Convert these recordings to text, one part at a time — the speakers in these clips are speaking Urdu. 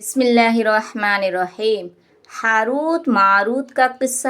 بسم اللہ الرحمن الرحیم۔ ہاروت ماروت کا قصہ۔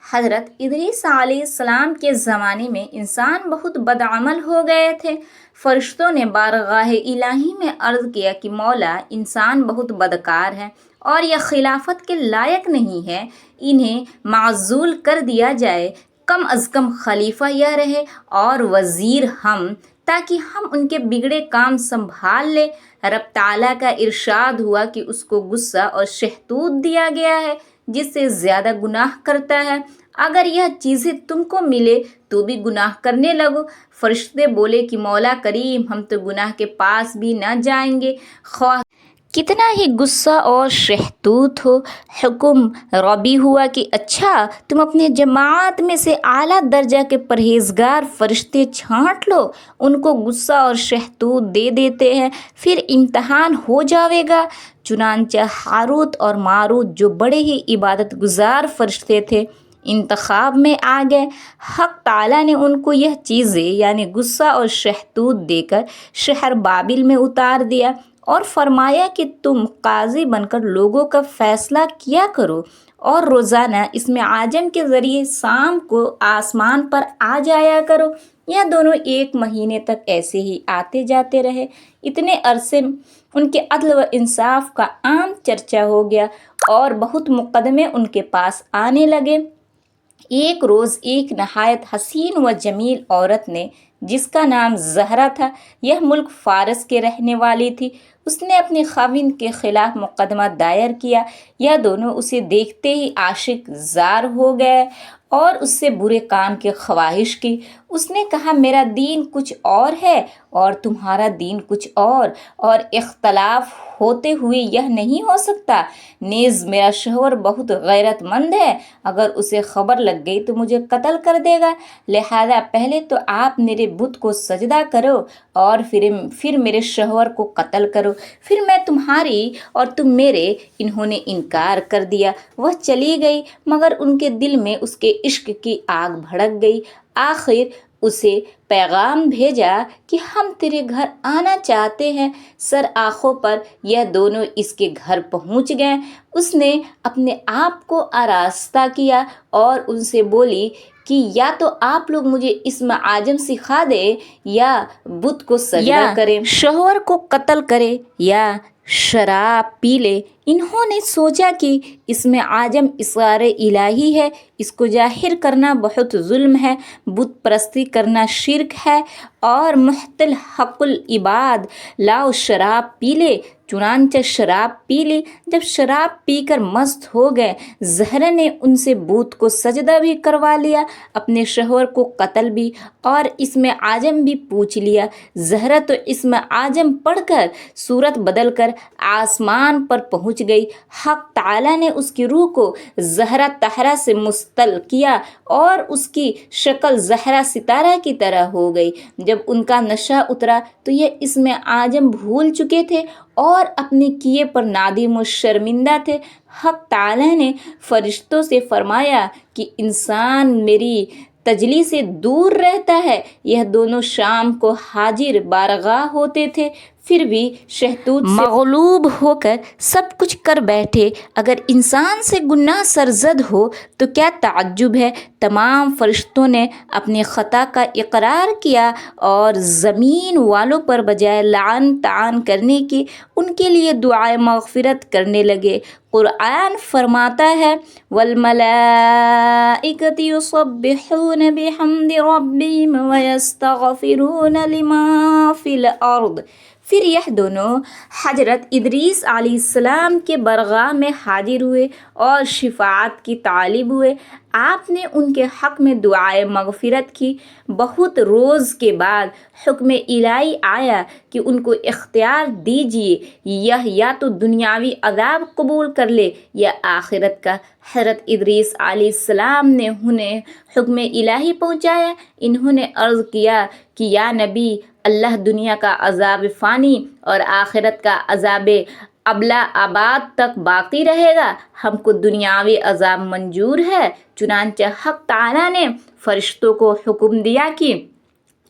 حضرت ادریس علیہ السلام کے زمانے میں انسان بہت بدعمل ہو گئے تھے۔ فرشتوں نے بارگاہ الہی میں عرض کیا کہ مولا، انسان بہت بدکار ہے اور یہ خلافت کے لائق نہیں ہے، انہیں معزول کر دیا جائے، کم از کم خلیفہ یہ رہے اور وزیر ہم، تاکہ ہم ان کے بگڑے کام سنبھال لیں۔ رب تعالیٰ کا ارشاد ہوا کہ اس کو غصہ اور شہتوت دیا گیا ہے، جس سے زیادہ گناہ کرتا ہے۔ اگر یہ چیزیں تم کو ملے تو بھی گناہ کرنے لگو۔ فرشتے بولے کہ مولا کریم، ہم تو گناہ کے پاس بھی نہ جائیں گے، خواہ کتنا ہی غصہ اور شہتوت ہو۔ حکم ربی ہوا کہ اچھا، تم اپنے جماعت میں سے اعلیٰ درجہ کے پرہیزگار فرشتے چھانٹ لو، ان کو غصہ اور شہتوت دے دیتے ہیں، پھر امتحان ہو جاوے گا۔ چنانچہ ہاروت اور ماروت، جو بڑے ہی عبادت گزار فرشتے تھے، انتخاب میں آ گئے۔ حق تعالیٰ نے ان کو یہ چیزیں یعنی غصہ اور شہتوت دے کر شہر بابل میں اتار دیا اور فرمایا کہ تم قاضی بن کر لوگوں کا فیصلہ کیا کرو اور روزانہ اسم اعظم کے ذریعے شام کو آسمان پر آ جایا کرو۔ یہ دونوں 1 مہینے تک ایسے ہی آتے جاتے رہے۔ اتنے عرصے ان کے عدل و انصاف کا عام چرچا ہو گیا اور بہت مقدمے ان کے پاس آنے لگے۔ ایک روز ایک نہایت حسین و جمیل عورت نے، جس کا نام زہرا تھا، یہ ملک فارس کے رہنے والی تھی، اس نے اپنے خاوند کے خلاف مقدمہ دائر کیا۔ یہ دونوں اسے دیکھتے ہی عاشق زار ہو گئے اور اس سے برے کام کی خواہش کی۔ اس نے کہا، میرا دین کچھ اور ہے اور تمہارا دین کچھ اور اختلاف ہوتے ہوئے یہ نہیں ہو سکتا۔ نیز میرا شوہر بہت غیرت مند ہے، اگر اسے خبر لگ گئی تو مجھے قتل کر دے گا، لہذا پہلے تو آپ میرے بت کو سجدہ کرو اور پھر میرے شوہر کو قتل کرو، پھر میں تمہاری اور تم میرے۔ انہوں نے انکار کر دیا۔ وہ چلی گئی، مگر ان کے دل میں اس کے عشق کی آگ بھڑک گئی۔ آخر اسے پیغام بھیجا کہ ہم تیرے گھر آنا چاہتے ہیں۔ سر آنکھوں پر یہ دونوں اس کے گھر پہنچ گئے۔ اس نے اپنے آپ کو آراستہ کیا اور ان سے بولی کہ یا تو آپ لوگ مجھے اسم اعظم سکھا دیں یا بت کو سجدہ کریں، شوہر کو قتل کرے یا شراب پی لے۔ انہوں نے سوچا کہ اسم اعظم اسرار الہی ہے، اس کو ظاہر کرنا بہت ظلم ہے، بت پرستی کرنا شرک ہے اور محتل حق العباد، لاؤ شراب پی لے۔ چنانچہ شراب پی لی۔ جب شراب پی کر مست ہو گئے، زہرا نے ان سے بت کو سجدہ بھی کروا لیا، اپنے شوہر کو قتل بھی اور اسم اعظم بھی پوچھ لیا۔ زہرا تو اسم اعظم پڑھ کر صورت بدل کر آسمان پر پہنچ گئی۔ حق تعالیٰ نے اس کی روح کو زہرا طاہرہ سے مستل کیا اور اس کی شکل زہرا ستارہ کی طرح ہو گئی۔ جب ان کا نشہ اترا تو یہ اسم اعظم بھول چکے تھے اور اپنے کیے پر نادم و شرمندہ تھے۔ حق تعالیٰ نے فرشتوں سے فرمایا کہ انسان میری تجلی سے دور رہتا ہے۔ یہ دونوں شام کو حاضر بارگاہ ہوتے تھے، پھر بھی شہتوت سے مغلوب ہو کر سب کچھ کر بیٹھے۔ اگر انسان سے گناہ سرزد ہو تو کیا تعجب ہے۔ تمام فرشتوں نے اپنی خطا کا اقرار کیا اور زمین والوں پر بجائے لعن طعن کرنے کی ان کے لیے دعائے مغفرت کرنے لگے۔ قرآن فرماتا ہے، وَالْمَلَائِكَةُ يُسَبِّحُونَ بِحَمْدِ رَبِّهِمْ وَيَسْتَغْفِرُونَ لِمَن فِي الْأَرْضِ۔ پھر یہ دونوں حضرت ادریس علیہ السلام کے برگاہ میں حاضر ہوئے اور شفاعت کی طالب ہوئے۔ آپ نے ان کے حق میں دعائے مغفرت کی۔ بہت روز کے بعد حکم الہی آیا کہ ان کو اختیار دیجیے، یہ یا تو دنیاوی عذاب قبول کر لے یا آخرت کا۔ حضرت ادریس علیہ السلام نے انہیں حکم الہی پہنچایا۔ انہوں نے عرض کیا کہ یا نبی اللہ، دنیا کا عذاب فانی اور آخرت کا عذاب ابلا آباد تک باقی رہے گا، ہم کو دنیاوی عذاب منظور ہے۔ چنانچہ حق تعالیٰ نے فرشتوں کو حکم دیا کہ